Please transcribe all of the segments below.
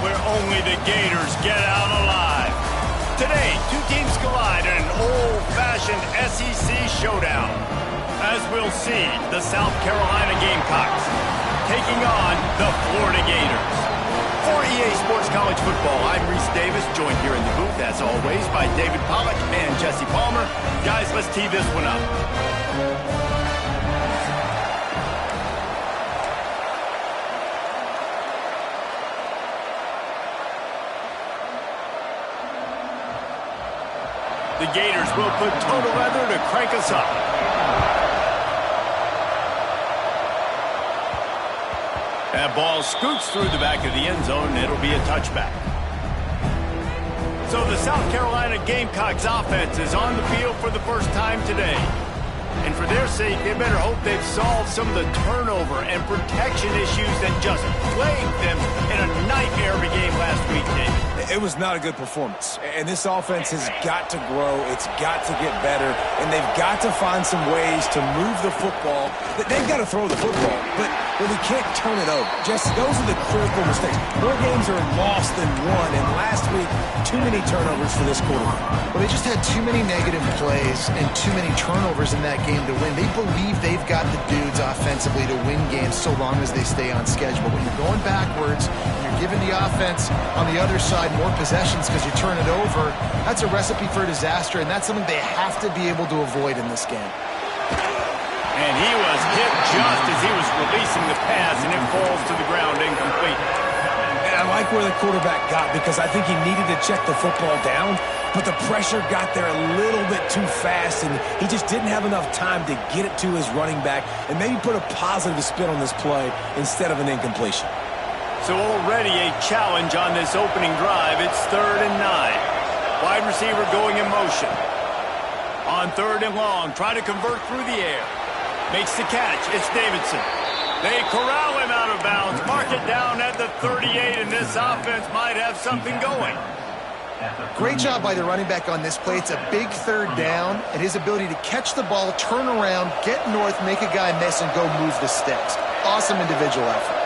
where only the Gators get out alive. Today, two teams collide in an old-fashioned SEC showdown. As we'll see, the South Carolina Gamecocks taking on the Florida Gators. For EA Sports College Football, I'm Reese Davis, joined here in the booth, as always, by David Pollack and Jesse Palmer. Guys, let's tee this one up. The Gators will put total leather to crank us up. That ball scoots through the back of the end zone, and it'll be a touchback. So the South Carolina Gamecocks offense is on the field for the first time today. And for their sake, they better hope they've solved some of the turnover and protection issues that just plagued them in a nightmare of a game last week, David. It was not a good performance. And this offense has got to grow. It's got to get better. And they've got to find some ways to move the football. They've got to throw the football, but they can't turn it over. Just those are the critical mistakes. More games are lost than won. And last week, too many turnovers for this quarterback. Well, they just had too many negative plays and too many turnovers in that game to win. They believe they've got the dudes offensively to win games so long as they stay on schedule. But when you're going backwards and you're giving the offense on the other side more possessions because you turn it over, that's a recipe for disaster, and that's something they have to be able to avoid in this game. And he was hit just as he was releasing the pass, and it falls to the ground incomplete. And I like where the quarterback got, because I think he needed to check the football down, but the pressure got there a little bit too fast, and he just didn't have enough time to get it to his running back and maybe put a positive spin on this play instead of an incompletion. So already a challenge on this opening drive. It's 3rd and 9. Wide receiver going in motion. On 3rd and long, trying to convert through the air. Makes the catch. It's Davidson. They corral him out of bounds. Mark it down at the 38, and this offense might have something going. Great job by the running back on this play. It's a big 3rd down, and his ability to catch the ball, turn around, get north, make a guy miss, and go move the sticks. Awesome individual effort.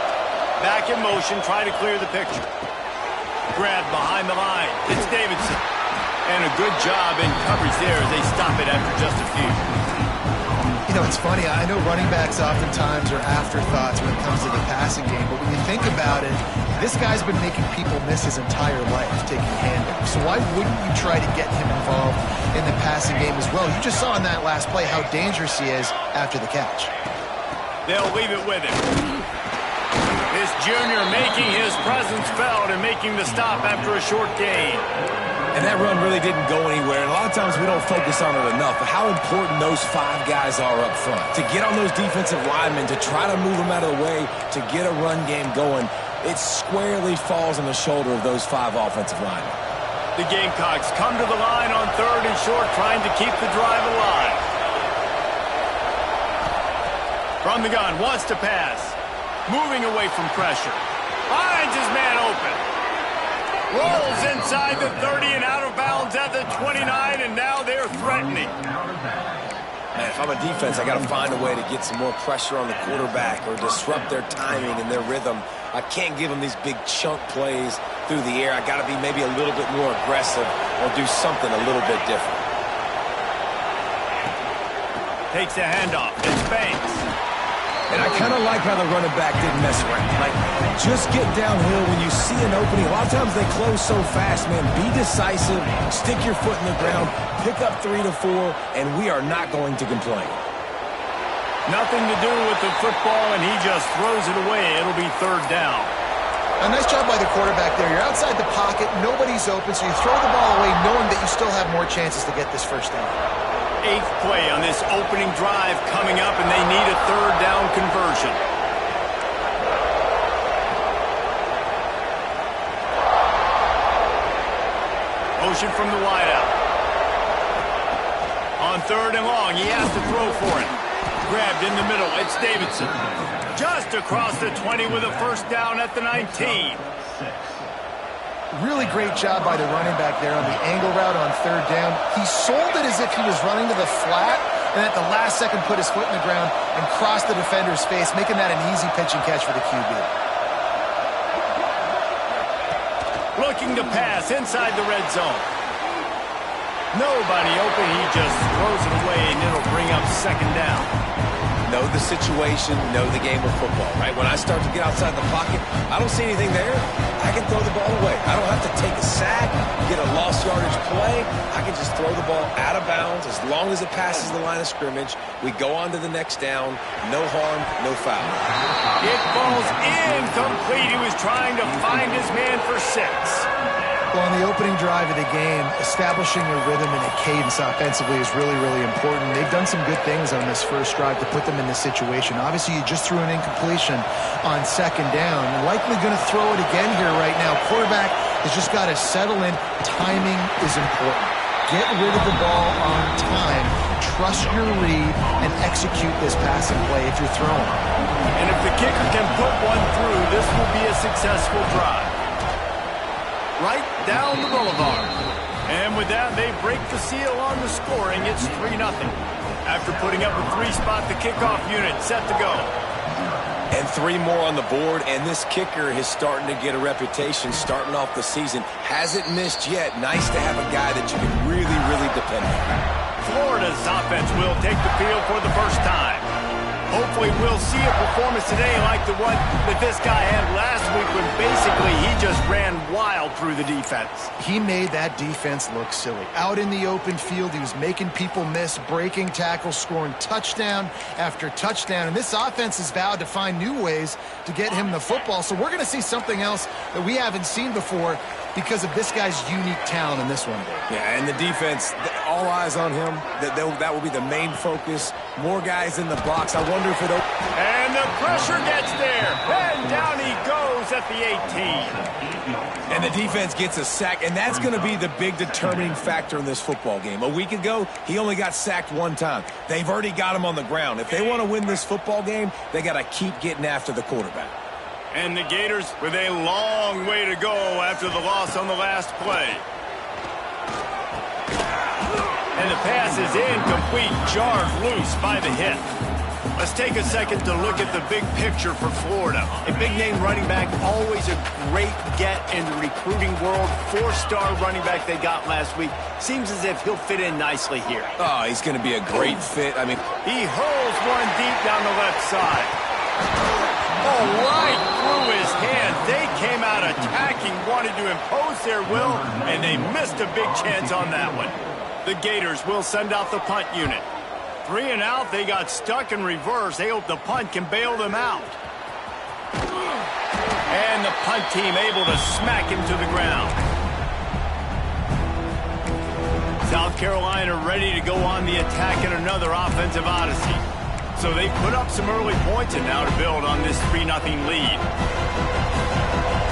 Back in motion, trying to clear the picture. Grab behind the line. It's Davidson. And a good job in coverage there as they stop it after just a few. You know, it's funny. I know running backs oftentimes are afterthoughts when it comes to the passing game, but when you think about it, this guy's been making people miss his entire life taking handoffs. So why wouldn't you try to get him involved in the passing game as well? You just saw in that last play how dangerous he is after the catch. They'll leave it with him. This junior making his presence felt and making the stop after a short gain. And that run really didn't go anywhere. And a lot of times we don't focus on it enough, but how important those 5 guys are up front. To get on those defensive linemen, to try to move them out of the way, to get a run game going, it squarely falls on the shoulder of those 5 offensive linemen. The Gamecocks come to the line on 3rd and short, trying to keep the drive alive. From the gun, wants to pass. Moving away from pressure. Finds his man open. Rolls inside the 30 and out of bounds at the 29, and now they're threatening. Man, if I'm a defense, I got to find a way to get some more pressure on the quarterback or disrupt their timing and their rhythm. I can't give them these big chunk plays through the air. I got to be maybe a little bit more aggressive or do something a little bit different. Takes the handoff. It's Banks. And I kind of like how the running back didn't mess around. Like, just get downhill when you see an opening. A lot of times they close so fast, man. Be decisive, stick your foot in the ground, pick up 3 to 4, and we are not going to complain. Nothing to do with the football, and he just throws it away. It'll be 3rd down. A nice job by the quarterback there. You're outside the pocket, nobody's open, so you throw the ball away knowing that you still have more chances to get this 1st down. 8th play on this opening drive coming up, and they need a 3rd down conversion. Motion from the wideout. On 3rd and long, he has to throw for it. Grabbed in the middle, it's Davidson. Just across the 20 with a 1st down at the 19. Really great job by the running back there on the angle route on 3rd down. He sold it as if he was running to the flat, and at the last second put his foot in the ground and crossed the defender's face, making that an easy pitch and catch for the QB. Looking to pass inside the red zone. Nobody open. He just throws it away, and it'll bring up second down. Know the situation, know the game of football, right? When I start to get outside the pocket, I don't see anything there. I can throw the ball away. I don't have to take a sack, get a lost yardage play. I can just throw the ball out of bounds as long as it passes the line of scrimmage. We go on to the next down. No harm, no foul. It falls incomplete. He was trying to find his man for 6. Well, on the opening drive of the game, establishing a rhythm and a cadence offensively is really, really important. They've done some good things on this first drive to put them in this situation. Obviously, you just threw an incompletion on second down. Likely going to throw it again here right now. Quarterback has just got to settle in. Timing is important. Get rid of the ball on time. Trust your read and execute this passing play if you're throwing. And if the kicker can put one through, this will be a successful drive. Right down the boulevard. And with that, they break the seal on the scoring. It's 3-0. After putting up a 3-spot, the kickoff unit set to go. And 3 more on the board, and this kicker is starting to get a reputation starting off the season. Hasn't missed yet. Nice to have a guy that you can really, really depend on. Florida's offense will take the field for the first time. Hopefully we'll see a performance today like the one that this guy had last week when basically he just ran wild through the defense. He made that defense look silly. Out in the open field, he was making people miss, breaking tackles, scoring touchdown after touchdown. And this offense has vowed to find new ways to get him the football. So we're going to see something else that we haven't seen before because of this guy's unique talent in this one, Dave. Yeah, and the defense, all eyes on him. That will be the main focus. More guys in the box. I wonder if it... And the pressure gets there. And down he goes at the 18. And the defense gets a sack, and that's going to be the big determining factor in this football game. A week ago, he only got sacked 1 time. They've already got him on the ground. If they want to win this football game, they got to keep getting after the quarterback. And the Gators with a long way to go after the loss on the last play. And the pass is incomplete, jarred loose by the hit. Let's take a second to look at the big picture for Florida. A big-name running back, always a great get in the recruiting world. 4-star running back they got last week. Seems as if he'll fit in nicely here. Oh, he's going to be a great fit. I mean, he hurls one deep down the left side. Oh, right through his hands. They came out attacking, wanted to impose their will, and they missed a big chance on that one. The Gators will send out the punt unit. 3 and out, they got stuck in reverse. They hope the punt can bail them out. And the punt team able to smack him to the ground. South Carolina ready to go on the attack in another offensive odyssey. So they put up some early points and now to build on this 3-0 lead.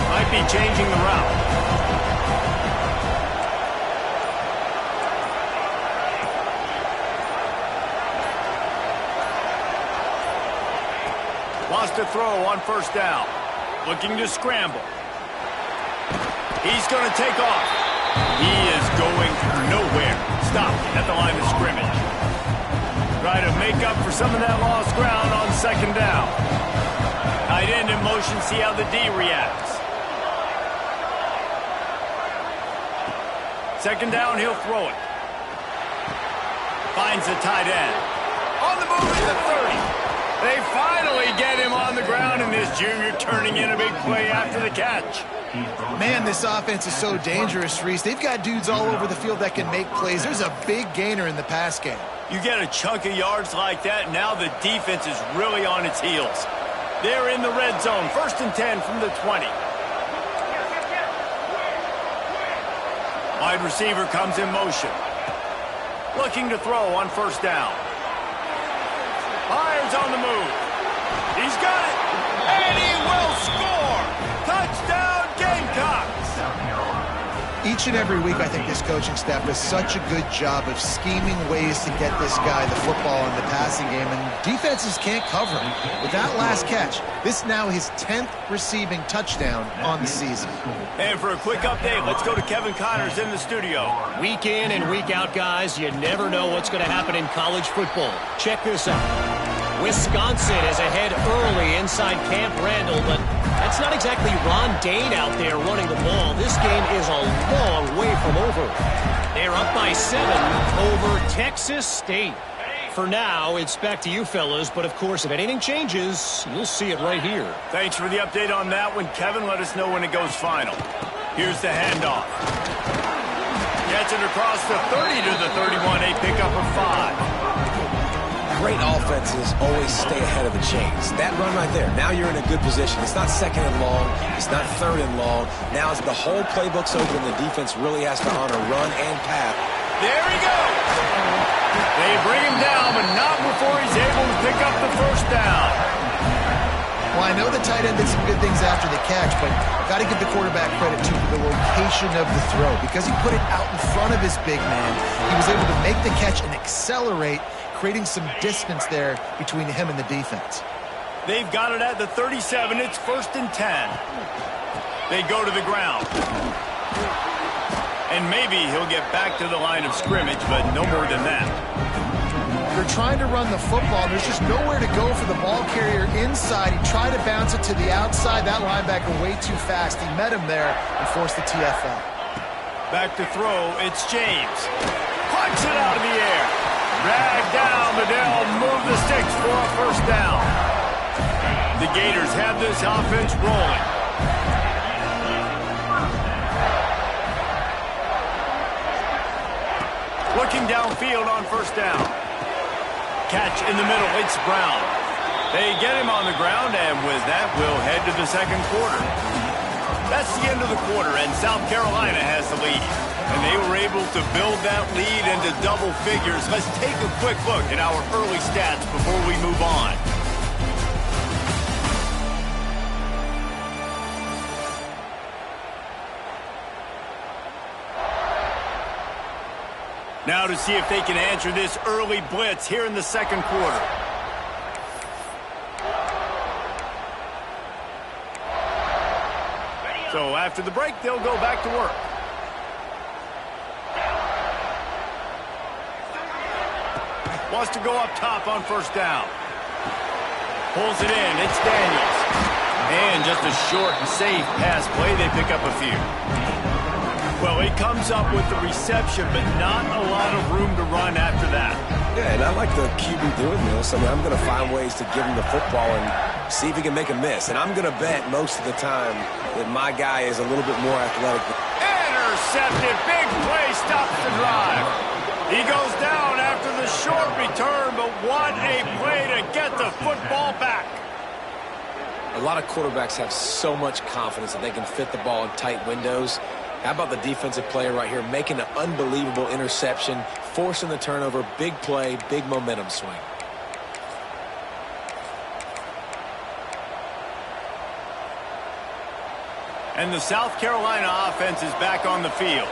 Might be changing the route. Wants to throw on first down. Looking to scramble. He's going to take off. He is going nowhere. Stopped at the line of scrimmage. Try to make up for some of that lost ground on second down. Tight end in motion, see how the D reacts. Second down, he'll throw it. Finds the tight end. On the move to the 30. They finally get him on the ground, and this junior turning in a big play after the catch. Man, this offense is so dangerous, Reese. They've got dudes all over the field that can make plays. There's a big gainer in the pass game. You get a chunk of yards like that, now the defense is really on its heels. They're in the red zone, 1st and 10 from the 20. Wide receiver comes in motion. Looking to throw on first down. Fires on the move. He's got it. And he will score. Touchdown Gamecocks. Each and every week, I think this coaching staff does such a good job of scheming ways to get this guy the football in the passing game, and defenses can't cover him. With that last catch, this now his 10th receiving touchdown on the season. And for a quick update, let's go to Kevin Connors in the studio. Week in and week out, guys, you never know what's going to happen in college football. Check this out. Wisconsin is ahead early inside Camp Randall, but that It's not exactly Ron Dane out there running the ball. This game is a long way from over. They're up by 7 over Texas State. For now, it's back to you fellas, but of course, if anything changes, you'll see it right here. Thanks for the update on that one, Kevin. Let us know when it goes final. Here's the handoff. Gets it across the 30 to the 31. A pickup of 5. Great offenses always stay ahead of the chains. That run right there, now you're in a good position. It's not second and long. It's not third and long. Now as the whole playbook's open, the defense really has to honor run and pass. There he goes. They bring him down, but not before he's able to pick up the first down. Well, I know the tight end did some good things after the catch, but got to give the quarterback credit to the location of the throw. Because he put it out in front of his big man, he was able to make the catch and accelerate, creating some distance there between him and the defense. They've got it at the 37. It's 1st and 10. They go to the ground. And maybe he'll get back to the line of scrimmage, but no more than that. They're trying to run the football. There's just nowhere to go for the ball carrier inside. He tried to bounce it to the outside. That linebacker way too fast. He met him there and forced the TFL. Back to throw. It's James. Punch it out of the air. Drag down, but they'll move the sticks for a first down. The Gators have this offense rolling. Looking downfield on first down. Catch in the middle. It's Brown. They get him on the ground, and with that, we'll head to the second quarter. That's the end of the quarter, and South Carolina has the lead. And they were able to build that lead into double figures. Let's take a quick look at our early stats before we move on. Now to see if they can answer this early blitz here in the second quarter. So after the break, they'll go back to work. Wants to go up top on first down. Pulls it in. It's Daniels. And just a short and safe pass play. They pick up a few. Well, he comes up with the reception, but not a lot of room to run after that. Yeah, and I like the QB doing this. I mean, I'm going to find ways to give him the football and see if he can make a miss. And I'm going to bet most of the time that my guy is a little bit more athletic. Intercepted. Big play stops the drive. He goes down after the short return, but what a play to get the football back. A lot of quarterbacks have so much confidence that they can fit the ball in tight windows. How about the defensive player right here making an unbelievable interception, forcing the turnover, big play, big momentum swing. And the South Carolina offense is back on the field.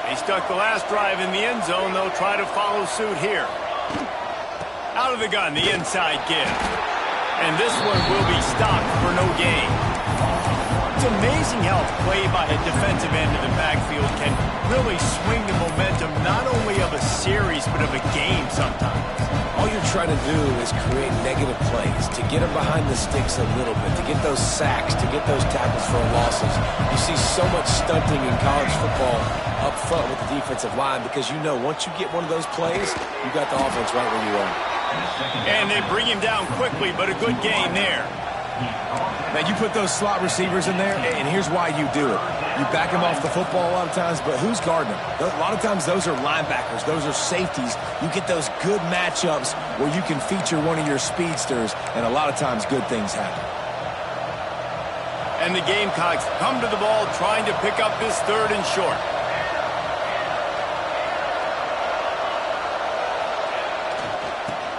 They stuck the last drive in the end zone. They'll try to follow suit here. Out of the gun, the inside give. And this one will be stopped for no gain. It's amazing how a play by a defensive end of the backfield can really swing the momentum not only of a series but of a game sometimes. All you're trying to do is create negative plays, to get them behind the sticks a little bit, to get those sacks, to get those tackles for losses. You see so much stunting in college football up front with the defensive line because you know once you get one of those plays, you got the offense right where you are. And they bring him down quickly, but a good gain there. Now, you put those slot receivers in there, and here's why you do it. You back them off the football a lot of times, but who's guarding them? A lot of times those are linebackers. Those are safeties. You get those good matchups where you can feature one of your speedsters, and a lot of times good things happen. And the Gamecocks come to the ball trying to pick up this third and short.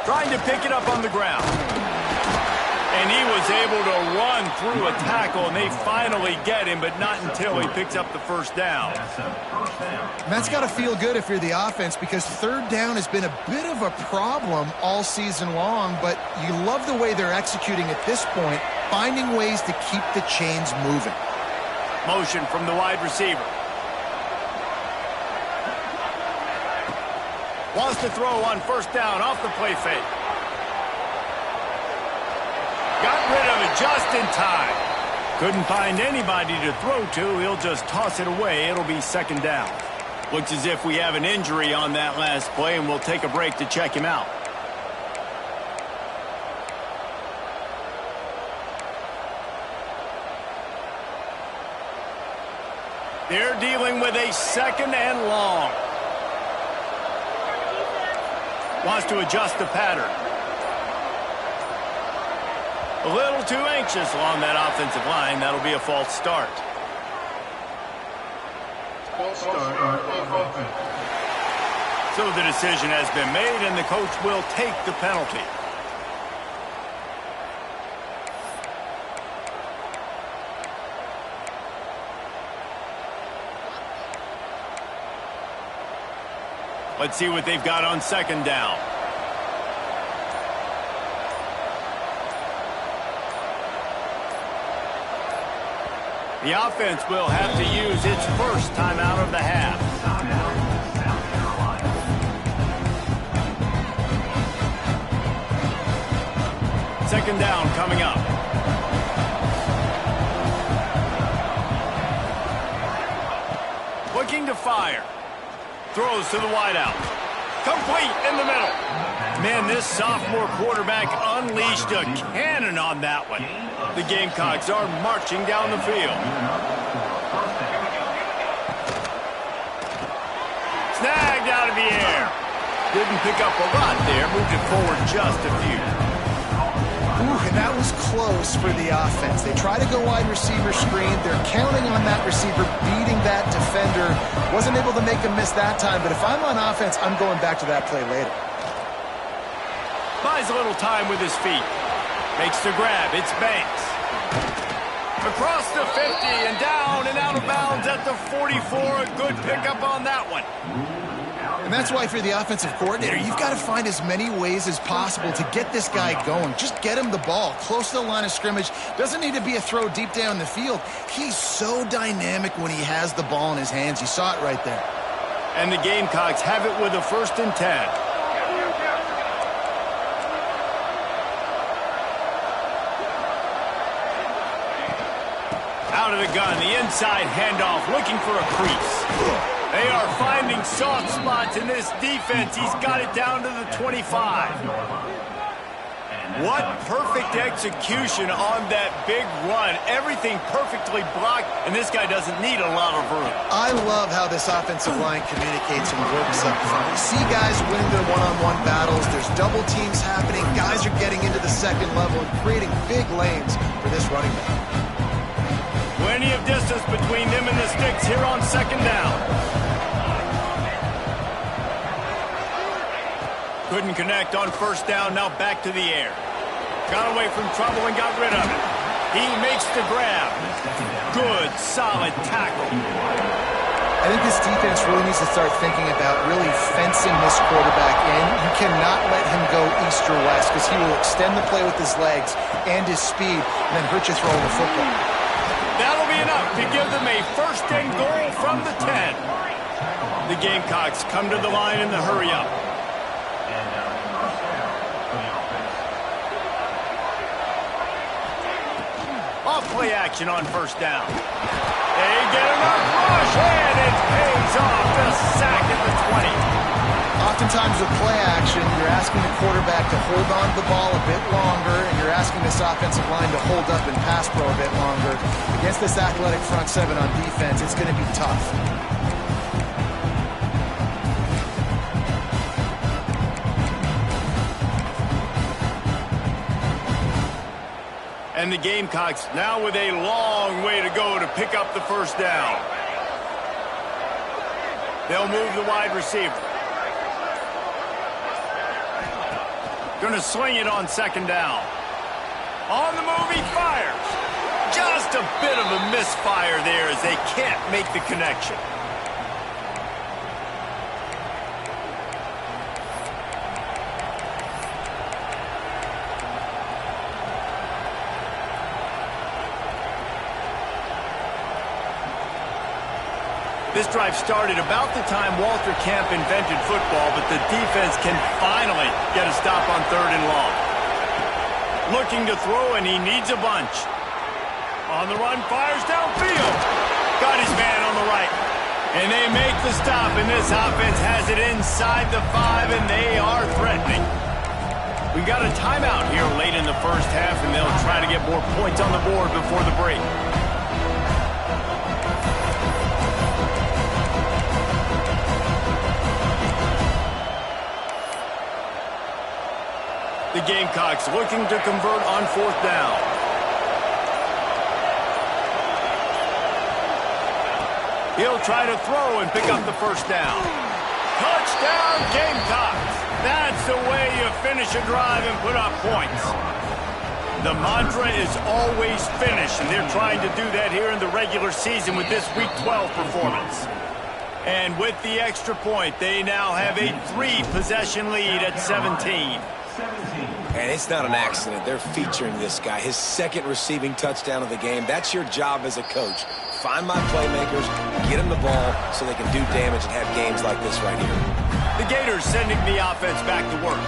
Trying to pick it up on the ground. And he was able to run through a tackle, and they finally get him, but not until he picks up the first down. And that's got to feel good if you're the offense because third down has been a bit of a problem all season long, but you love the way they're executing at this point, finding ways to keep the chains moving. Motion from the wide receiver. Wants to throw on first down off the play fake. Got rid of it just in time. Couldn't find anybody to throw to. He'll just toss it away. It'll be second down. Looks as if we have an injury on that last play, and we'll take a break to check him out. They're dealing with a second and long. Wants to adjust the pattern. A little too anxious along that offensive line. That'll be a false start. So the decision has been made, and the coach will take the penalty. Let's see what they've got on second down. The offense will have to use its first timeout of the half. Second down coming up. Looking to fire. Throws to the wideout. Complete in the middle. Man, this sophomore quarterback unleashed a cannon on that one. The Gamecocks are marching down the field. Snagged out of the air. Didn't pick up a lot there. Moved it forward just a few. Ooh, and that was close for the offense. They try to go wide receiver screen. They're counting on that receiver beating that defender. Wasn't able to make him miss that time, but if I'm on offense, I'm going back to that play later. Buys a little time with his feet. Makes the grab. It's Banks. Across the 50 and down and out of bounds at the 44. A good pickup on that one. And that's why, if you're the offensive coordinator, you've got to find as many ways as possible to get this guy going. Just get him the ball close to the line of scrimmage. Doesn't need to be a throw deep down the field. He's so dynamic when he has the ball in his hands. You saw it right there. And the Gamecocks have it with a 1st and 10. Out of the gun, the inside handoff, looking for a crease. They are finding soft spots in this defense. He's got it down to the 25. What perfect execution on that big run. Everything perfectly blocked, and this guy doesn't need a lot of room. I love how this offensive line communicates and works up front. You see guys winning their one-on-one battles. There's double teams happening. Guys are getting into the second level and creating big lanes for this running back. Plenty of distance between them and the sticks here on second down. Couldn't connect on first down, now back to the air. Got away from trouble and got rid of it. He makes the grab. Good, solid tackle. I think this defense really needs to start thinking about really fencing this quarterback in. You cannot let him go east or west because he will extend the play with his legs and his speed and then hurt you throwing the football. That'll be enough to give them a 1st and goal from the 10. The Gamecocks come to the line in the hurry-up. Off-play action on first down. They get enough rush, and it pays off. The sack at the 20. Oftentimes with play action, you're asking the quarterback to hold on to the ball a bit longer, and you're asking this offensive line to hold up and pass pro a bit longer. Against this athletic front seven on defense, it's going to be tough. And the Gamecocks now with a long way to go to pick up the first down. They'll move the wide receiver. Gonna swing it on second down. On the move, he fires. Just a bit of a misfire there as they can't make the connection. This drive started about the time Walter Camp invented football, but the defense can finally get a stop on 3rd and long. Looking to throw, and he needs a bunch. On the run, fires downfield. Got his man on the right. And they make the stop, and this offense has it inside the 5, and they are threatening. We got a timeout here late in the first half, and they'll try to get more points on the board before the break. The Gamecocks looking to convert on 4th down. He'll try to throw and pick up the first down. Touchdown, Gamecocks! That's the way you finish a drive and put up points. The mantra is always finish, and they're trying to do that here in the regular season with this Week 12 performance. And with the extra point, they now have a 3-possession lead at 17. And it's not an accident. They're featuring this guy. His 2nd receiving touchdown of the game. That's your job as a coach. Find my playmakers, get them the ball so they can do damage and have games like this right here. The Gators sending the offense back to work.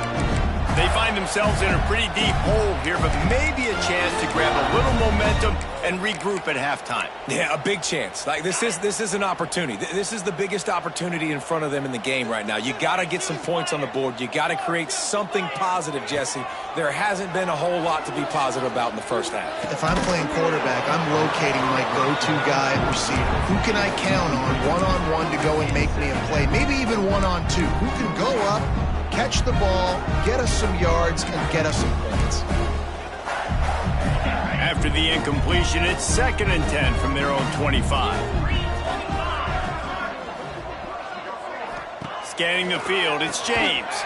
They find themselves in a pretty deep hole here, but maybe a chance to grab a little momentum and regroup at halftime. Yeah, a big chance. Like this is an opportunity. This is the biggest opportunity in front of them in the game right now. You got to get some points on the board. You got to create something positive, Jesse. There hasn't been a whole lot to be positive about in the first half. If I'm playing quarterback, I'm locating my go-to guy at receiver. Who can I count on one-on-one to go and make me a play? Maybe even one-on-two. Who can go up, catch the ball, get us some yards, and get us some points? After the incompletion, it's 2nd and 10 from their own 25. Scanning the field, it's James.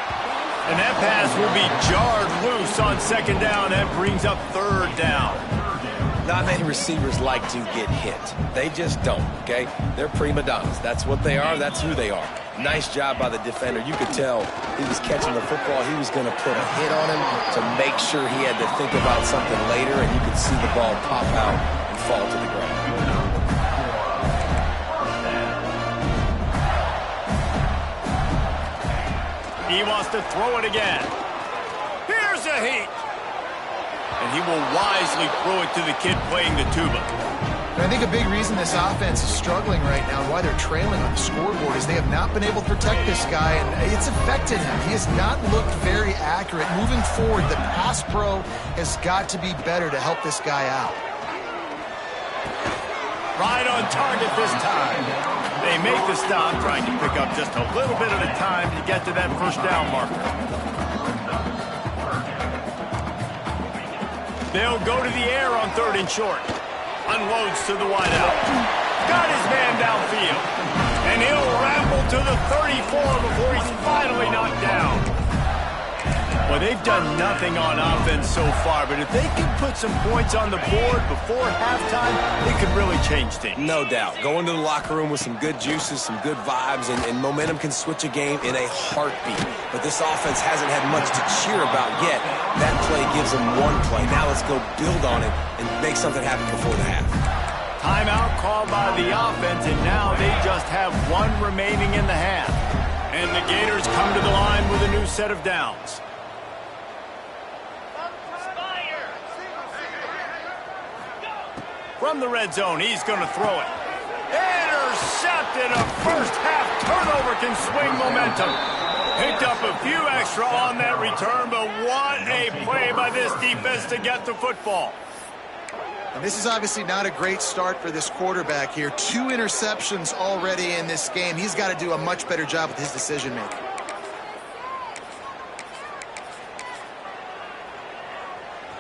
And that pass will be jarred loose on 2nd down. That brings up 3rd down. Not many receivers like to get hit. They just don't, okay? They're prima donnas. That's what they are. That's who they are. Nice job by the defender. You could tell he was catching the football. He was going to put a hit on him to make sure he had to think about something later, and you could see the ball pop out and fall to the ground. He wants to throw it again. Here's a heat. And he will wisely throw it to the kid playing the tuba. And I think a big reason this offense is struggling right now and why they're trailing on the scoreboard is they have not been able to protect this guy, and it's affected him. He has not looked very accurate. Moving forward, the pass pro has got to be better to help this guy out. Right on target this time. They make the stop, trying to pick up just a little bit at a time to get to that 1st down marker. They'll go to the air on 3rd and short. Unloads to the wideout. Got his man downfield. And he'll ramble to the 34 before he's finally knocked down. Well, they've done nothing on offense so far, but if they can put some points on the board before halftime, it could really change things. No doubt. Go into the locker room with some good juices, some good vibes, and momentum can switch a game in a heartbeat. But this offense hasn't had much to cheer about yet. That play gives them one play. Now let's go build on it and make something happen before the half. Timeout called by the offense, and now they just have 1 remaining in the half. And the Gators come to the line with a new set of downs. From the red zone, he's going to throw it. Intercepted. A first-half turnover can swing momentum. Picked up a few extra on that return, but what a play by this defense to get the football. And this is obviously not a great start for this quarterback here. 2 interceptions already in this game. He's got to do a much better job with his decision-making.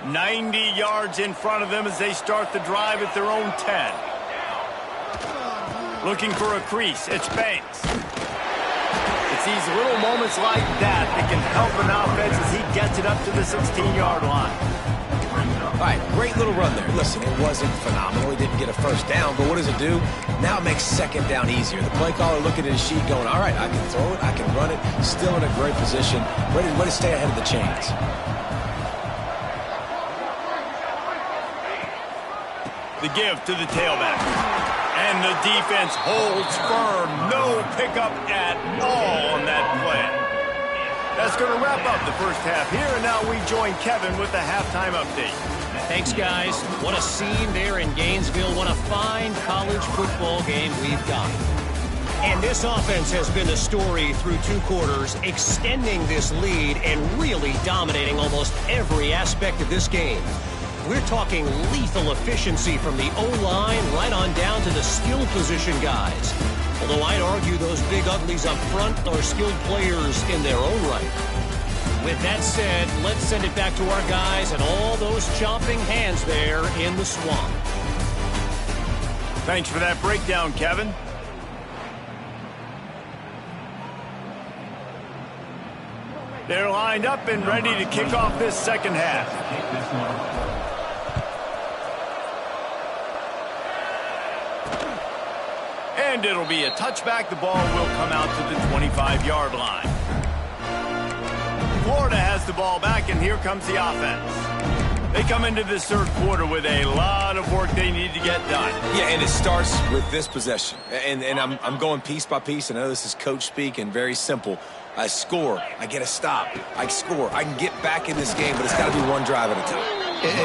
"90 yards in front of them as they start the drive at their own 10. Looking for a crease. It's Banks. It's these little moments like that that can help an offense as he gets it up to the 16-yard line. All right, great little run there. Listen, it wasn't phenomenal. He didn't get a 1st down, but what does it do? Now it makes 2nd down easier. The play caller looking at his sheet going, all right, I can throw it, I can run it, still in a great position, ready to stay ahead of the chains. The give to the tailback. And the defense holds firm. No pickup at all on that play. That's going to wrap up the first half here, and now we join Kevin with the halftime update. Thanks, guys. What a scene there in Gainesville. What a fine college football game we've got. And this offense has been the story through 2 quarters, extending this lead and really dominating almost every aspect of this game. We're talking lethal efficiency from the O-line right on down to the skill position guys. Although I'd argue those big uglies up front are skilled players in their own right. With that said, let's send it back to our guys and all those chomping hands there in the swamp. Thanks for that breakdown, Kevin. They're lined up and ready to kick off this second half. And it'll be a touchback. The ball will come out to the 25-yard line. Florida has the ball back, and here comes the offense. They come into this third quarter with a lot of work they need to get done. Yeah, and it starts with this possession. And I'm going piece by piece. I know this is coach speak and very simple. I score. I get a stop. I score. I can get back in this game, but it's got to be one drive at a time.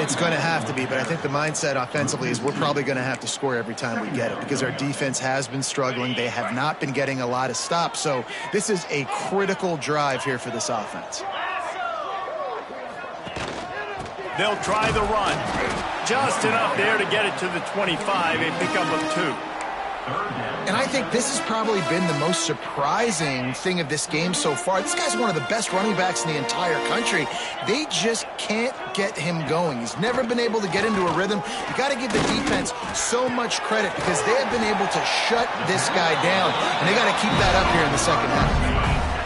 It's going to have to be, but I think the mindset offensively is we're probably going to have to score every time we get it because our defense has been struggling. They have not been getting a lot of stops, so this is a critical drive here for this offense. They'll try the run. Just enough there to get it to the 25, a pickup of 2. And I think this has probably been the most surprising thing of this game so far. This guy's one of the best running backs in the entire country. They just can't get him going. He's never been able to get into a rhythm. You got to give the defense so much credit because they have been able to shut this guy down, and they got to keep that up here in the second half.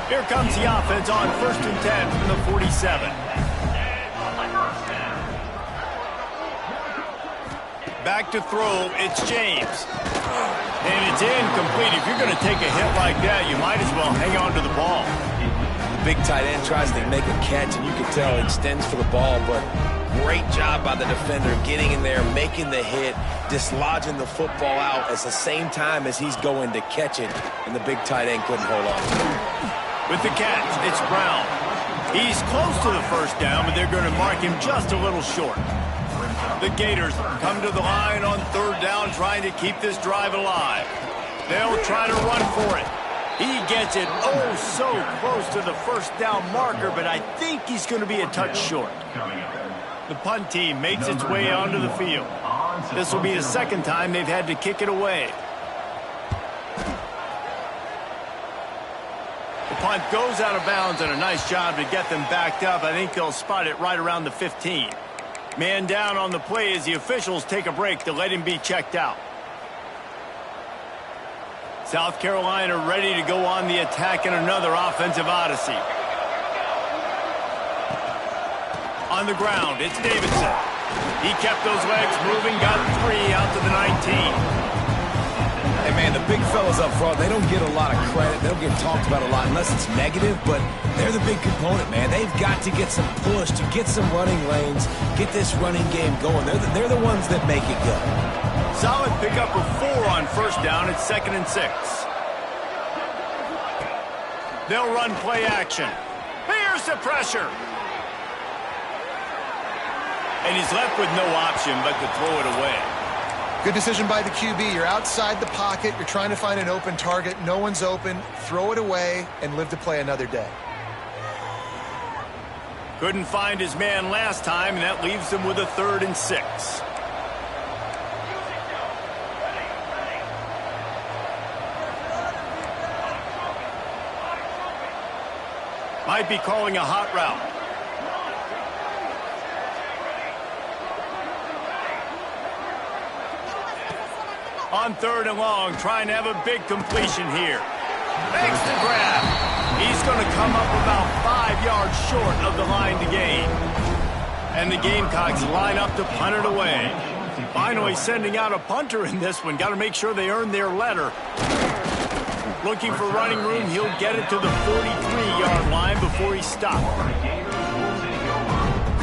Here comes the offense on 1st and 10 from the 47. Back to throw, it's James. And it's incomplete. If you're going to take a hit like that, you might as well hang on to the ball. The big tight end tries to make a catch, and you can tell he extends for the ball, but great job by the defender getting in there, making the hit, dislodging the football out at the same time as he's going to catch it, and the big tight end couldn't hold on to it. With the catch, it's Brown. He's close to the first down, but they're going to mark him just a little short. The Gators come to the line on 3rd down, trying to keep this drive alive. They'll try to run for it. He gets it oh so close to the first down marker, but I think he's going to be a touch short. The punt team makes its way onto the field. This will be the second time they've had to kick it away. The punt goes out of bounds, and a nice job to get them backed up. I think they'll spot it right around the 15. Man down on the play as the officials take a break to let him be checked out. South Carolina ready to go on the attack in another offensive odyssey. On the ground, it's Davidson. He kept those legs moving, got 3 out to the 19. Hey, man, the big fellas up front, they don't get a lot of credit. They don't get talked about a lot unless it's negative, but they're the big component, man. They've got to get some push, to get some running lanes, get this running game going. They're the ones that make it go. Solid pickup of 4 on 1st down. It's 2nd and 6. They'll run play action. Here's the pressure. And he's left with no option but to throw it away. Good decision by the QB. You're outside the pocket. You're trying to find an open target. No one's open. Throw it away and live to play another day. Couldn't find his man last time, and that leaves him with a 3rd and 6. Might be calling a hot route. On 3rd and long, trying to have a big completion here. Makes the grab. He's going to come up about 5 yards short of the line to gain. And the Gamecocks line up to punt it away. Finally sending out a punter in this one. Got to make sure they earn their letter. Looking for running room. He'll get it to the 43-yard line before he stopped.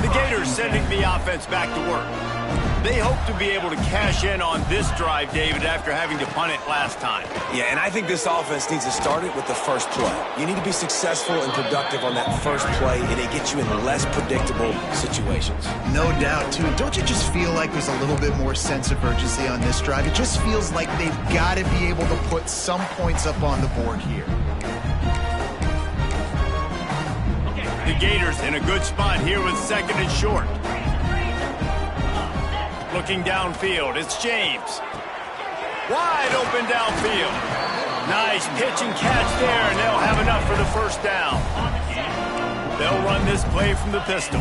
The Gators sending the offense back to work. They hope to be able to cash in on this drive, David, after having to punt it last time. Yeah, and I think this offense needs to start it with the first play. You need to be successful and productive on that first play, and it gets you in less predictable situations. No doubt, too. Don't you just feel like there's a little bit more sense of urgency on this drive? It just feels like they've got to be able to put some points up on the board here. The Gators in a good spot here with second and short. Looking downfield, it's James. Wide open downfield. Nice pitch and catch there, and they'll have enough for the first down. They'll run this play from the pistol.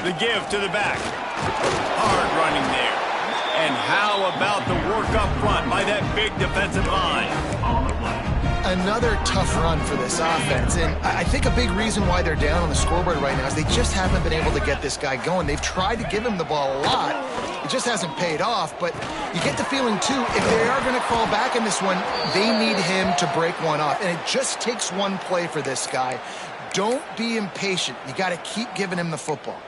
The give to the back. Hard running there. And how about the work up front by that big defensive line? Another tough run for this offense, and I think a big reason why they're down on the scoreboard right now is they just haven't been able to get this guy going. They've tried to give him the ball a lot. It just hasn't paid off, but you get the feeling, too, if they are going to crawl back in this one, they need him to break one off, and it just takes one play for this guy. Don't be impatient. You got to keep giving him the football.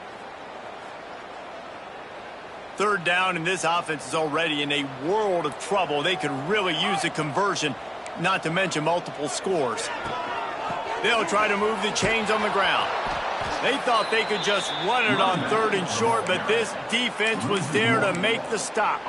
Third down, and this offense is already in a world of trouble. They could really use a conversion, not to mention multiple scores. They'll try to move the chains on the ground. They thought they could just run it on third and short, but this defense was there to make the stop.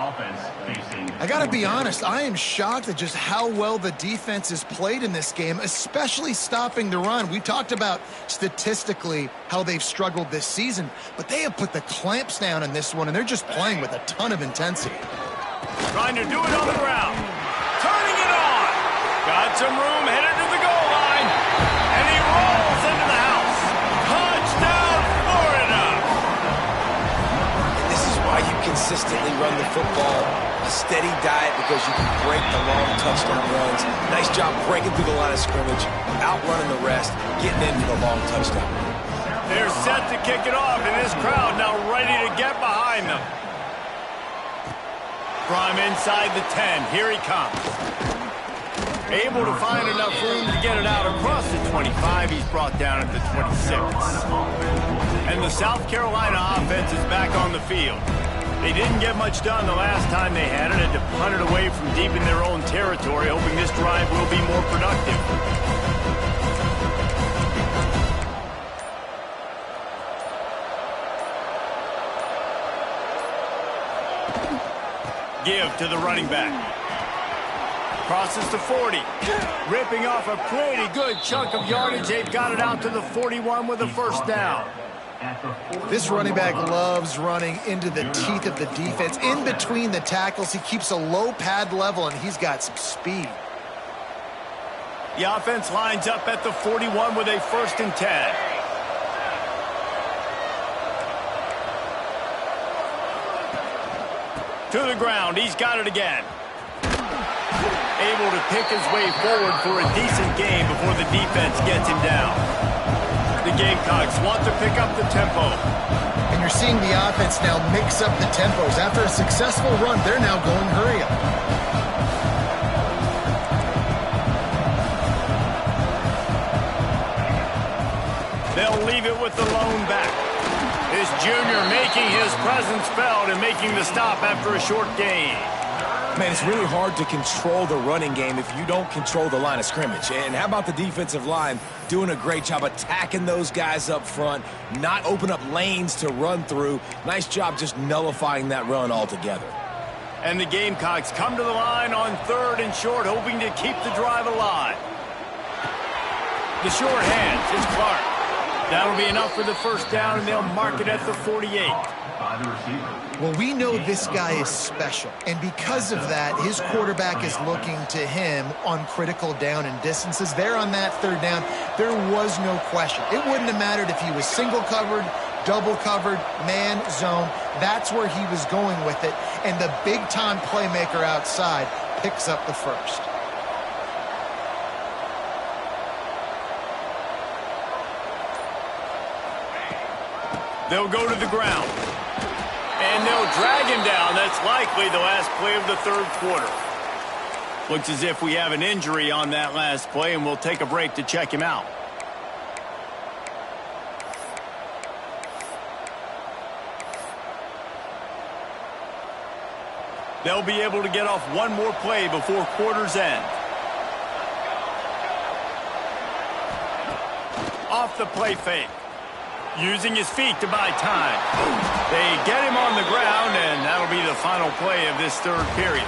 I got to be honest, I am shocked at just how well the defense has played in this game, especially stopping the run. We talked about statistically how they've struggled this season, but they have put the clamps down in this one, and they're just playing with a ton of intensity. Trying to do it on the ground. Turning it on. Got some room, headed to the goal line, and he rolls into the house. Touchdown, Florida! And this is why you consistently run the football. A steady diet because you can break the long touchdown runs. Nice job breaking through the line of scrimmage, outrunning the rest, getting into the long touchdown. They're set to kick it off, and this crowd now ready to get behind them. From inside the 10, here he comes. Able to find enough room to get it out across the 25. He's brought down at the 26. And the South Carolina offense is back on the field. They didn't get much done the last time they had it, to punt it away from deep in their own territory, hoping this drive will be more productive. Give to the running back. Crosses to 40. Ripping off a pretty good chunk of yardage. They've got it out to the 41 with a first down. This running back loves running into the teeth of the defense. In between the tackles, he keeps a low pad level, and he's got some speed. The offense lines up at the 41 with a first and 10. To the ground. He's got it again. Able to pick his way forward for a decent game before the defense gets him down. The Gamecocks want to pick up the tempo. And you're seeing the offense now mix up the tempos. After a successful run, they're now going hurry up. They'll leave it with the lone back. This junior making his presence felt and making the stop after a short gain. Man, it's really hard to control the running game if you don't control the line of scrimmage. And how about the defensive line doing a great job attacking those guys up front, not open up lanes to run through. Nice job just nullifying that run altogether. And the Gamecocks come to the line on third and short, hoping to keep the drive alive. The short hands is Clark. That'll be enough for the first down, and they'll mark it at the 48. Well, we know this guy is special, and because of that, his quarterback is looking to him on critical down and distances. There on that third down, there was no question. It wouldn't have mattered if he was single covered, double covered, man, zone. That's where he was going with it, and the big-time playmaker outside picks up the first. They'll go to the ground. And they'll drag him down. That's likely the last play of the third quarter. Looks as if we have an injury on that last play, and we'll take a break to check him out. They'll be able to get off one more play before quarter's end. Off the play fake. Using his feet to buy time. They get him on the ground, and that'll be the final play of this third period.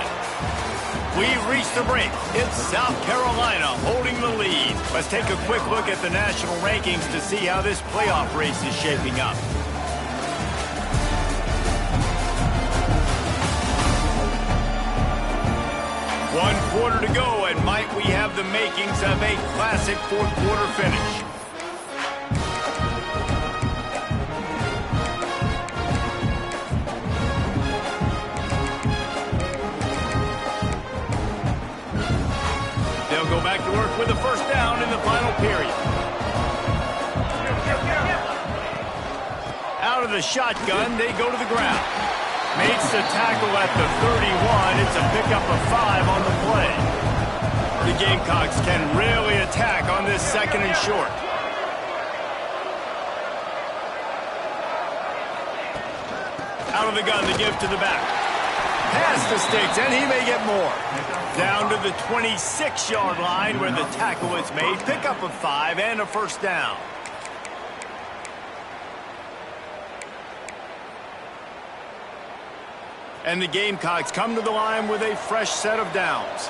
We've reached the break. It's South Carolina holding the lead. Let's take a quick look at the national rankings to see how this playoff race is shaping up. One quarter to go, and might we have the makings of a classic fourth quarter finish. They'll go back to work with a first down in the final period. Out of the shotgun, they go to the ground. Makes the tackle at the 31. It's a pickup of 5 on the play. The Gamecocks can really attack on this second and short. Out of the gun, the give to the back. Pass to Sticks, and he may get more. Down to the 26-yard line where the tackle is made. Pickup of 5 and a first down. And the Gamecocks come to the line with a fresh set of downs.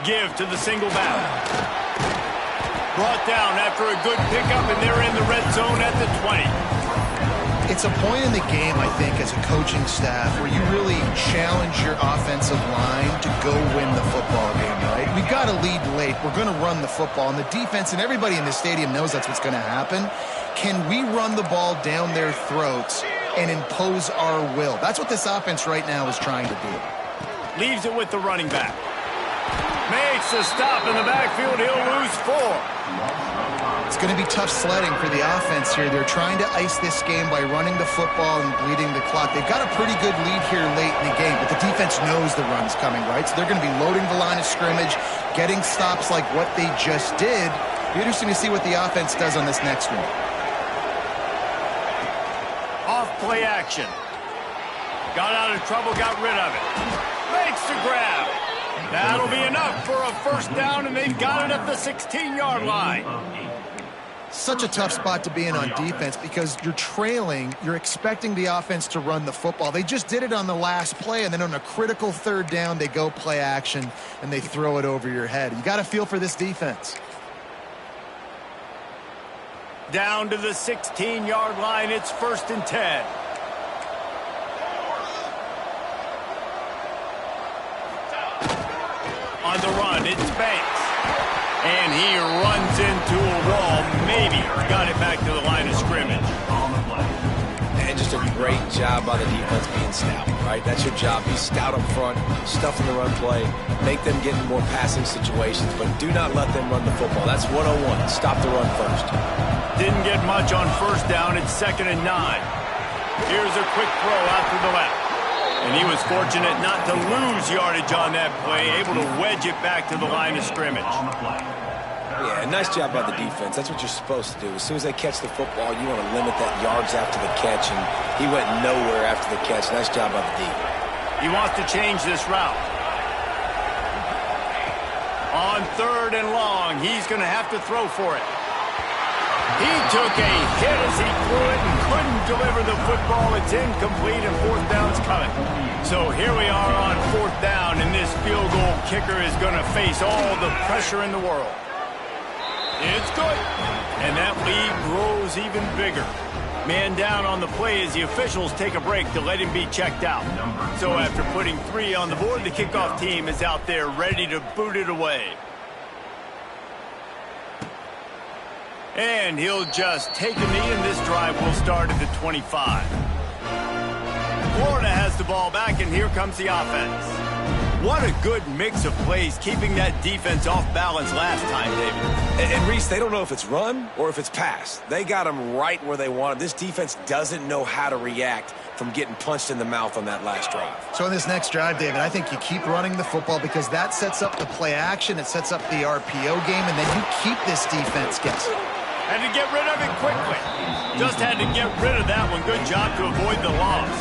Give to the single back. Brought down after a good pickup, and they're in the red zone at the 20. It's a point in the game, I think, as a coaching staff, where you really challenge your offensive line to go win the football game, right? We've got to lead late. We're going to run the football. And the defense and everybody in the stadium knows that's what's going to happen. Can we run the ball down their throats and impose our will? That's what this offense right now is trying to do. Leaves it with the running back. Makes a stop in the backfield. He'll lose 4. It's going to be tough sledding for the offense here. They're trying to ice this game by running the football and bleeding the clock. They've got a pretty good lead here late in the game, but the defense knows the run's coming, right? So they're going to be loading the line of scrimmage, getting stops like what they just did. It'll be interesting to see what the offense does on this next one. Off play action. Got out of trouble, got rid of it. Makes the grab. That'll be enough for a first down, and they've got it at the 16-yard line. Such a tough spot to be in on defense because you're trailing. You're expecting the offense to run the football. They just did it on the last play, and then on a critical third down, they go play action, and they throw it over your head. You got to feel for this defense. Down to the 16-yard line. It's 1st and 10. On the run, it's Banks. And he runs into a wall. Maybe got it back to the line of scrimmage. And just a great job by the defense being stout, right? That's your job. Be stout up front, stuff in the run play, make them get in more passing situations, but do not let them run the football. That's 101. Stop the run first. Didn't get much on first down. It's 2nd and 9. Here's a quick throw out to the left. And he was fortunate not to lose yardage on that play, able to wedge it back to the line of scrimmage. Yeah, nice job by the defense. That's what you're supposed to do. As soon as they catch the football, you want to limit that yards after the catch, and he went nowhere after the catch. Nice job by the D. He wants to change this route. On 3rd and long, he's going to have to throw for it. He took a hit as he threw it and couldn't deliver the football. It's incomplete, and 4th down's coming. So here we are on 4th down, and this field goal kicker is going to face all the pressure in the world. It's good, and that lead grows even bigger. Man down on the play as the officials take a break to let him be checked out. So after putting 3 on the board, the kickoff team is out there ready to boot it away. And he'll just take a knee, and this drive will start at the 25. Florida has the ball back, and here comes the offense. What a good mix of plays, keeping that defense off balance last time, David. And Reese, they don't know if it's run or if it's pass. They got them right where they want them. This defense doesn't know how to react from getting punched in the mouth on that last drive. So in this next drive, David, I think you keep running the football because that sets up the play action, it sets up the RPO game, and then you keep this defense guessing. Had to get rid of it quickly. Just had to get rid of that one. Good job to avoid the loss.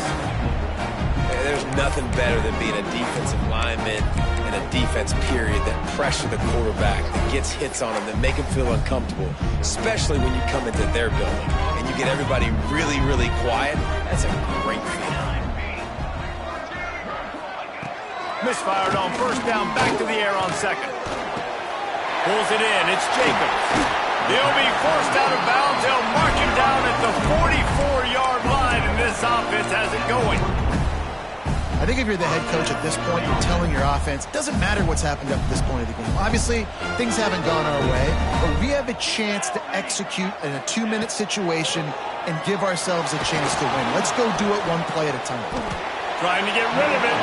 There's nothing better than being a defensive lineman in a defense period that pressure the quarterback, that gets hits on him, that make him feel uncomfortable, especially when you come into their building and you get everybody really, really quiet. That's a great feeling. Misfired on first down, back to the air on second. Pulls it in, it's Jacobs. He'll be forced out of bounds. They'll mark him down at the 44-yard line, and this offense has it going. I think if you're the head coach at this point, you're telling your offense, it doesn't matter what's happened up to this point of the game. Obviously, things haven't gone our way, but we have a chance to execute in a 2-minute situation and give ourselves a chance to win. Let's go do it one play at a time. Trying to get rid of it.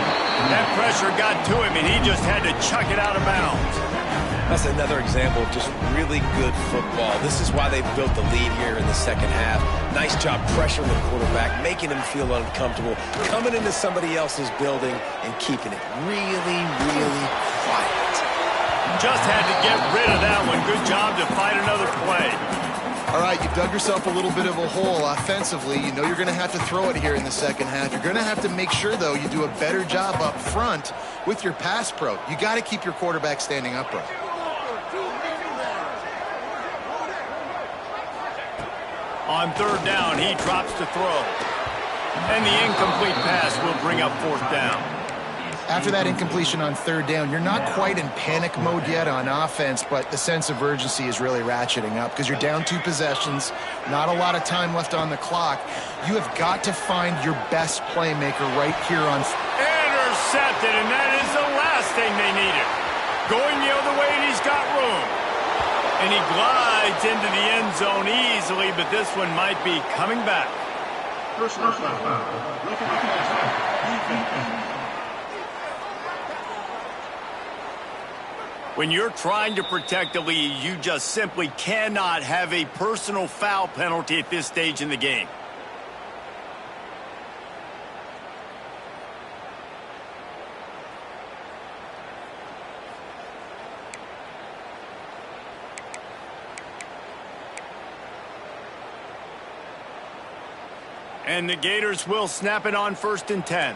That pressure got to him, and he just had to chuck it out of bounds. That's another example of just really good football. This is why they built the lead here in the second half. Nice job pressuring the quarterback, making him feel uncomfortable, coming into somebody else's building and keeping it really, really quiet. Just had to get rid of that one. Good job to fight another play. All right, you dug yourself a little bit of a hole offensively. You know you're going to have to throw it here in the second half. You're going to have to make sure, though, you do a better job up front with your pass pro. You got to keep your quarterback standing upright. On third down, he drops to throw. And the incomplete pass will bring up fourth down. After that incompletion on third down, you're not quite in panic mode yet on offense, but the sense of urgency is really ratcheting up because you're down 2 possessions, not a lot of time left on the clock. You have got to find your best playmaker right here on... Intercepted, and that is the last thing they needed. Going the other way, and he's got room. And he glides into the end zone easily, but this one might be coming back. When you're trying to protect a lead, you just simply cannot have a personal foul penalty at this stage in the game. And the Gators will snap it on 1st and 10.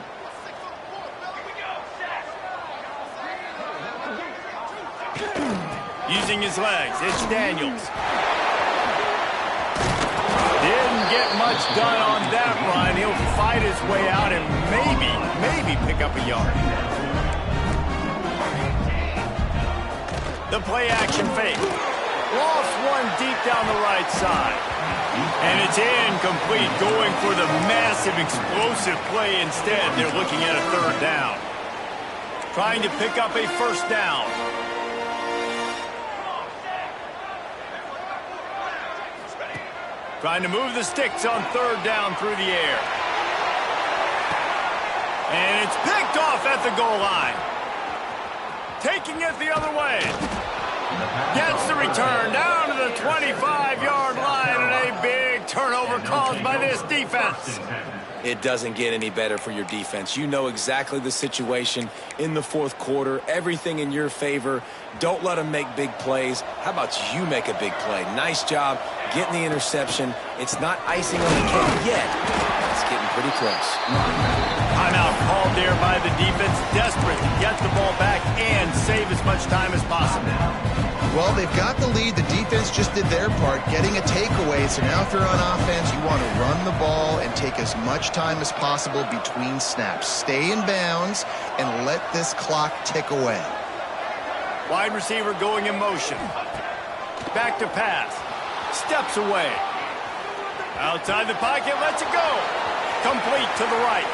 Using his legs, it's Daniels. Didn't get much done on that run. He'll fight his way out and maybe pick up a yard. The play action fake. Lost one deep down the right side. And it's incomplete, going for the massive explosive play instead. They're looking at a third down. Trying to pick up a first down. Trying to move the sticks on third down through the air. And it's picked off at the goal line. Taking it the other way. Gets the return down to the 25-yard line, and a big turnover caused by this defense. It doesn't get any better for your defense. You know exactly the situation in the fourth quarter, everything in your favor. Don't let them make big plays. How about you make a big play? Nice job getting the interception. It's not icing on the cake yet. It's getting pretty close. Timeout called there by the defense, desperate to get the ball back and save as much time as possible. Well, they've got the lead. The defense just did their part, getting a takeaway. So now if they're on offense, you want to run the ball and take as much time as possible between snaps. Stay in bounds and let this clock tick away. Wide receiver going in motion. Back to pass. Steps away. Outside the pocket, lets it go. Complete to the right.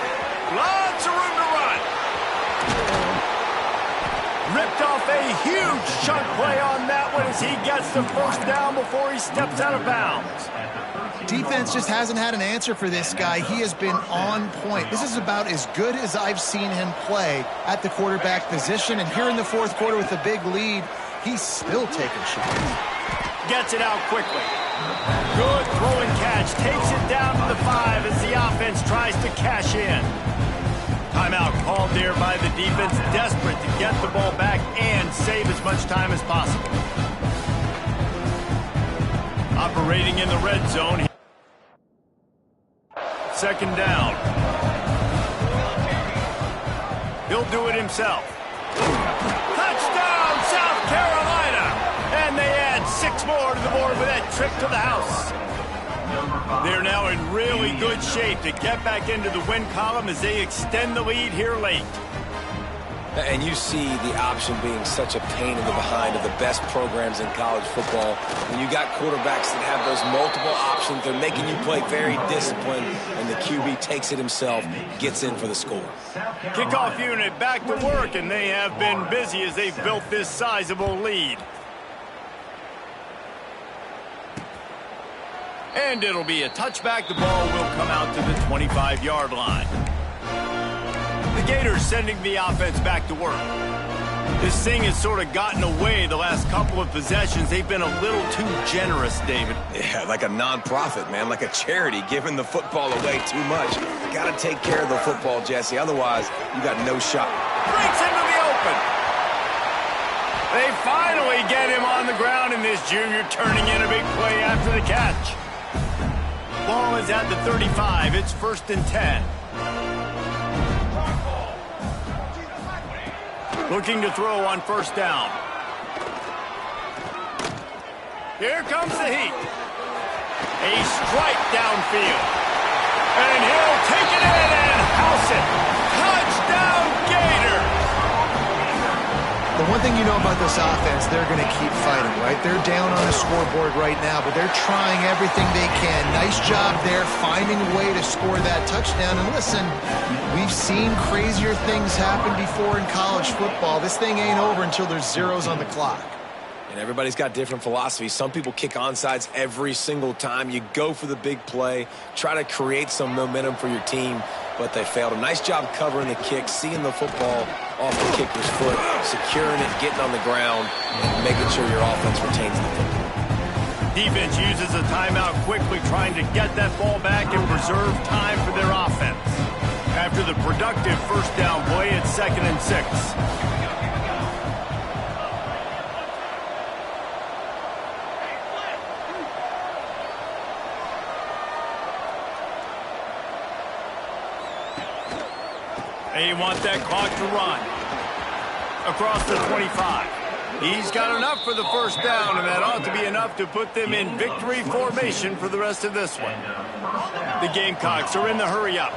Lots of room to run. Ripped off a huge chunk play on that one as he gets the first down before he steps out of bounds. Defense just hasn't had an answer for this guy. He has been on point. This is about as good as I've seen him play at the quarterback position. And here in the fourth quarter with a big lead, he's still taking shots. Gets it out quickly. Good throw and catch. Takes it down to the 5 as the offense tries to cash in. Timeout called there by the defense, desperate to get the ball back and save as much time as possible. Operating in the red zone. Second down. He'll do it himself. Touchdown, South Carolina! And they add 6 more to the board with that trip to the house. They're now in really good shape to get back into the win column as they extend the lead here late. And you see the option being such a pain in the behind of the best programs in college football. When you got quarterbacks that have those multiple options, they're making you play very disciplined, and the QB takes it himself, gets in for the score. Kickoff unit back to work, and they have been busy as they've built this sizable lead. And it'll be a touchback. The ball will come out to the 25-yard line. The Gators sending the offense back to work. This thing has sort of gotten away the last couple of possessions. They've been a little too generous, David. Yeah, like a non-profit, man, like a charity, giving the football away too much. Got to take care of the football, Jesse. Otherwise, you got no shot. Breaks into the open. They finally get him on the ground, and this junior turning in a big play after the catch. Ball is at the 35. It's 1st and 10. Looking to throw on 1st down. Here comes the heat. A strike downfield. And he'll take it in and house it. Touchdown, Gators! The one thing you know about this offense, they're going to keep fighting, right? They're down on the scoreboard right now, but they're trying everything they can. Nice job there, finding a way to score that touchdown. And listen, we've seen crazier things happen before in college football. This thing ain't over until there's zeros on the clock. And everybody's got different philosophies. Some people kick onside every single time. You go for the big play, try to create some momentum for your team, but they failed. A nice job covering the kick, seeing the football off the kicker's foot, securing it, getting on the ground, and making sure your offense retains the football. Defense uses a timeout quickly, trying to get that ball back and preserve time for their offense. After the productive 1st down play, it's 2nd and 6. They want that clock to run. Across the 25. He's got enough for the 1st down, and that ought to be enough to put them in victory formation for the rest of this one. The Gamecocks are in the hurry up.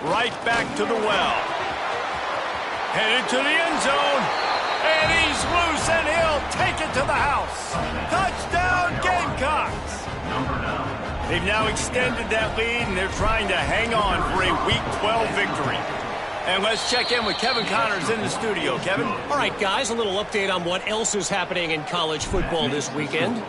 Right back to the well. Headed to the end zone. And he's loose, and he'll take it to the house. Touchdown, Gamecocks. They've now extended that lead, and they're trying to hang on for a Week 12 victory. And let's check in with Kevin Connors in the studio. Kevin? All right, guys, a little update on what else is happening in college football this weekend.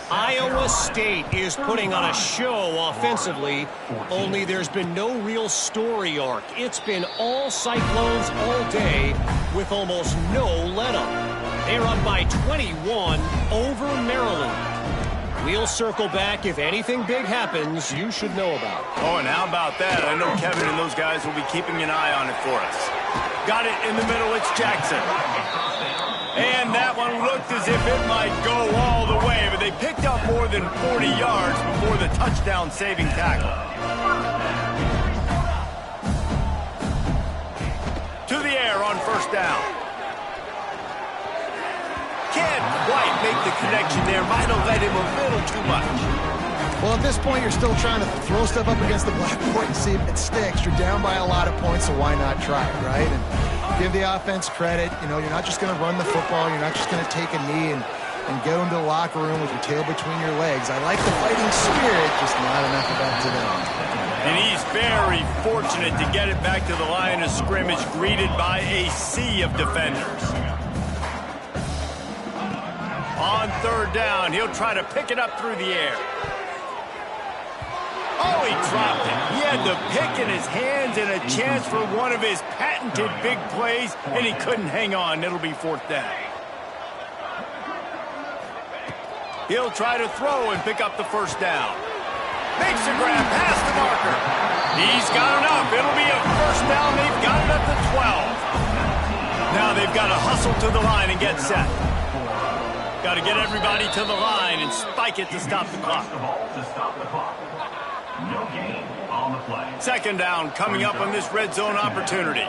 Iowa State is putting on a show offensively, only there's been no real story arc. It's been all Cyclones all day with almost no let-up. They're up by 21 over Maryland. We'll circle back if anything big happens you should know about. Oh, and how about that? I know Kevin and those guys will be keeping an eye on it for us. Got it in the middle. It's Jackson. And that one looked as if it might go all the way, but they picked up more than 40 yards before the touchdown-saving tackle. To the air on 1st down. Can't quite make the connection there. Might have led him a little too much. Well, at this point, you're still trying to throw stuff up against the blackboard and see if it sticks. You're down by a lot of points, so why not try it, right? And give the offense credit. You know, you're not just going to run the football. You're not just going to take a knee and go into the locker room with your tail between your legs. I like the fighting spirit, just not enough of that today. And he's very fortunate to get it back to the line of scrimmage, greeted by a sea of defenders. On 3rd down, he'll try to pick it up through the air. Oh, he dropped it. He had the pick in his hands and a chance for one of his patented big plays, and he couldn't hang on. It'll be 4th down. He'll try to throw and pick up the 1st down. Makes the grab past the marker. He's got enough. It'll be a first down. They've got it up to 12. Now they've got to hustle to the line and get set. Got to get everybody to the line and spike it to stop the clock. No gain on the play. Second down coming up on this red zone opportunity.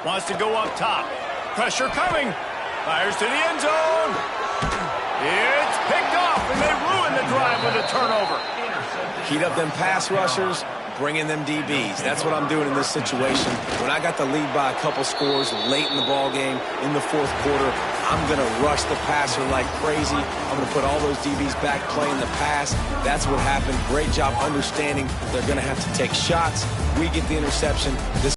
Wants to go up top. Pressure coming. Fires to the end zone. It's picked off, and they ruin the drive with a turnover. Heat up them pass rushers, bring in them DBs. That's what I'm doing in this situation. When I got the lead by a couple scores late in the ball game, in the fourth quarter, I'm going to rush the passer like crazy. I'm going to put all those DBs back playing the pass. That's what happened. Great job understanding they're going to have to take shots. We get the interception. This